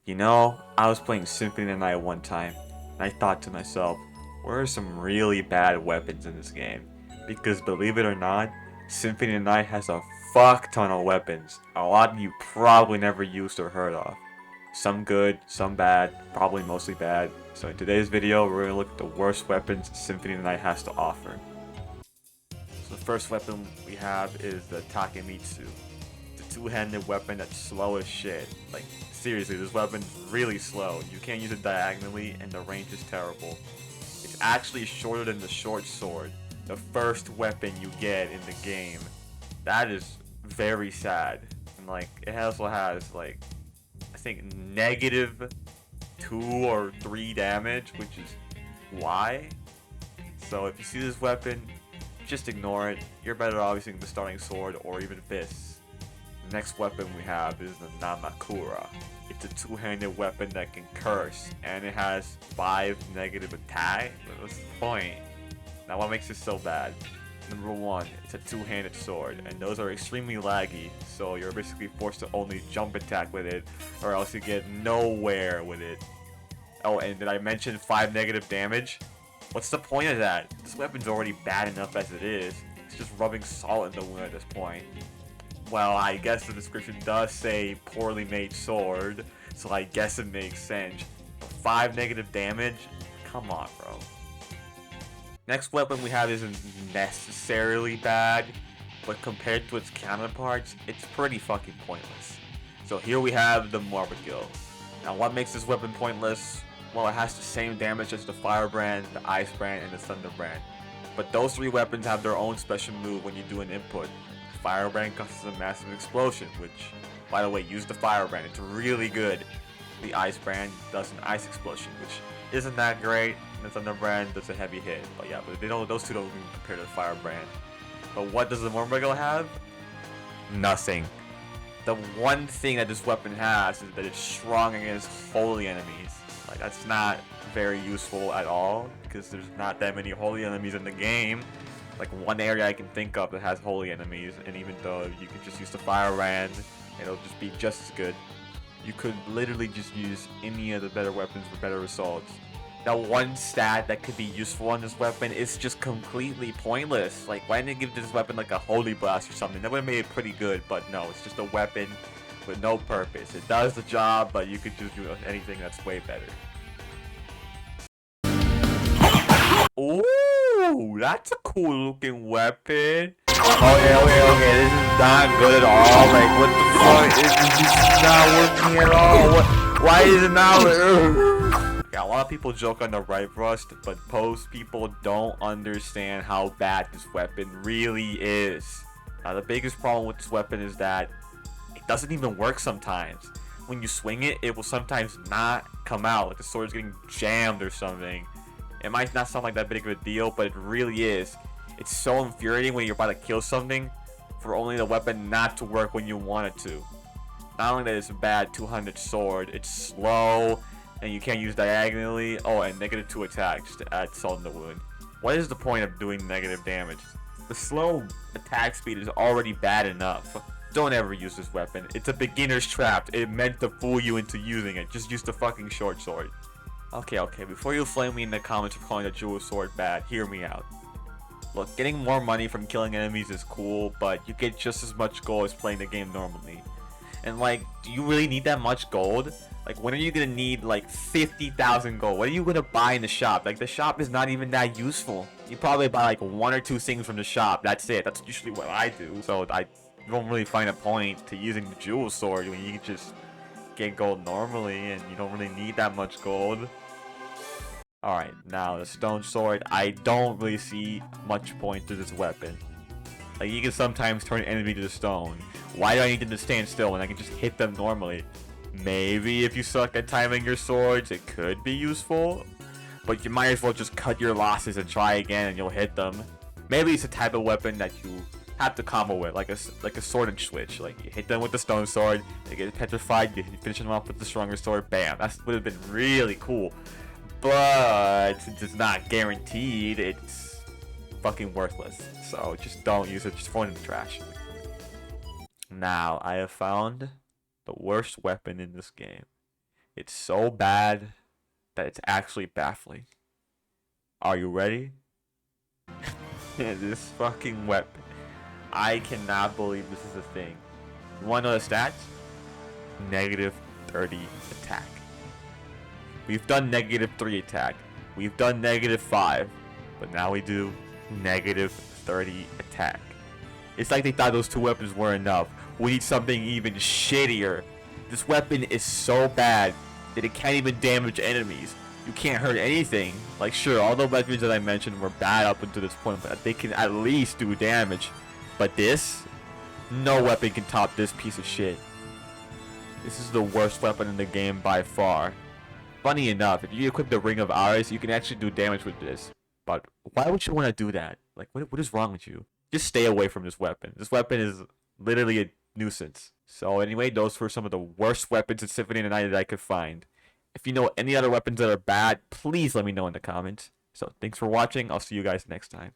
You know, I was playing Symphony tonight one time, and I thought to myself, where are some really bad weapons in this game? Because believe it or not, Symphony tonight has a fuck ton of weapons. A lot you probably never used or heard of. Some good, some bad, probably mostly bad. So in today's video, we're going to look at the worst weapons Symphony tonight has to offer. So the first weapon we have is the Takamitsu. It's a two-handed weapon that's slow as shit. Like, seriously, this weapon's really slow. You can't use it diagonally, and the range is terrible. It's actually shorter than the short sword, the first weapon you get in the game. That is very sad. And like, it also has like, I think negative 2 or 3 damage, which is why. So if you see this weapon, just ignore it. You're better off using the starting sword or even fists. The next weapon we have is the Namakura. It's a two-handed weapon that can curse, and it has 5 negative attack. What's the point? Now what makes it so bad? Number 1, it's a two-handed sword, and those are extremely laggy, so you're basically forced to only jump attack with it, or else you get nowhere with it. Oh, and did I mention 5 negative damage? What's the point of that? This weapon's already bad enough as it is. It's just rubbing salt in the wound at this point. Well, I guess the description does say poorly made sword, so I guess it makes sense. 5 negative damage? Come on, bro. Next weapon we have isn't necessarily bad, but compared to its counterparts, it's pretty fucking pointless. So here we have the Gill. Now what makes this weapon pointless? Well, it has the same damage as the Fire Brand, the Ice Brand, and the Thunder Brand. But those 3 weapons have their own special move when you do an input. The Fire Brand causes a massive explosion, which, by the way, use the Fire Brand, it's really good. The Ice Brand does an ice explosion, which isn't that great, and the Thunder Brand does a heavy hit. But yeah, but those 2 don't even compare to the Fire Brand. But what does the Mormuggle have? Nothing. The one thing that this weapon has is that it's strong against holy enemies. Like, that's not very useful at all, because there's not that many holy enemies in the game. Like, one area I can think of that has holy enemies, and even though you could just use the Fire Brand, it'll just be just as good. You could literally just use any of the better weapons for better results. That one stat that could be useful on this weapon is just completely pointless. Like, why didn't they give this weapon like a Holy Blast or something? That would have made it pretty good, but no, it's just a weapon with no purpose. It does the job, but you could just do anything that's way better. Ooh, that's a cool looking weapon. Okay, this is not good at all. Like, what the fuck? This is not working at all. Why is it not? Yeah, a lot of people joke on the right rust, but most people don't understand how bad this weapon really is. Now, the biggest problem with this weapon is that it doesn't even work sometimes. When you swing it, it will sometimes not come out, like the sword's getting jammed or something. It might not sound like that big of a deal, but it really is. It's so infuriating when you're about to kill something for only the weapon not to work when you want it to. Not only that it's a bad 200 sword, it's slow, and you can't use diagonally. Oh, and negative 2 attack just to add salt in the wound. What is the point of doing negative damage? The slow attack speed is already bad enough. Don't ever use this weapon. It's a beginner's trap. It meant to fool you into using it. Just use the fucking short sword. Okay, before you flame me in the comments for calling the jewel sword bad, hear me out. Look, getting more money from killing enemies is cool, but you get just as much gold as playing the game normally. And like, do you really need that much gold? Like, when are you gonna need like 50,000 gold? What are you gonna buy in the shop? Like, the shop is not even that useful. You probably buy like 1 or 2 things from the shop. That's it. That's usually what I do. So I don't really find a point to using the jewel sword when you can just get gold normally and you don't really need that much gold. Alright, now the stone sword, I don't really see much point to this weapon. Like, you can sometimes turn an enemy to stone. Why do I need them to stand still when I can just hit them normally? Maybe if you suck at timing your swords, it could be useful. But you might as well just cut your losses and try again and you'll hit them. Maybe it's a type of weapon that you have to combo with, like a sword and switch. Like, you hit them with the stone sword, they get petrified, you finish them off with the stronger sword, bam. That would have been really cool. But since it's not guaranteed, it's fucking worthless. So just don't use it, just throw it in the trash. Now, I have found the worst weapon in this game. It's so bad that it's actually baffling. Are you ready? This fucking weapon. I cannot believe this is a thing. You wanna know the stats? Negative 30 attack. We've done negative 3 attack. We've done negative 5. But now we do negative 30 attack. It's like they thought those two weapons were enough. We need something even shittier. This weapon is so bad that it can't even damage enemies. You can't hurt anything. Like, sure, all the weapons that I mentioned were bad up until this point, but they can at least do damage. But this, no weapon can top this piece of shit. This is the worst weapon in the game by far. Funny enough, if you equip the Ring of Hours, you can actually do damage with this. But why would you want to do that? Like, what is wrong with you? Just stay away from this weapon. This weapon is literally a nuisance. So anyway, those were some of the worst weapons in Symphony of the Night that I could find. If you know any other weapons that are bad, please let me know in the comments. So thanks for watching. I'll see you guys next time.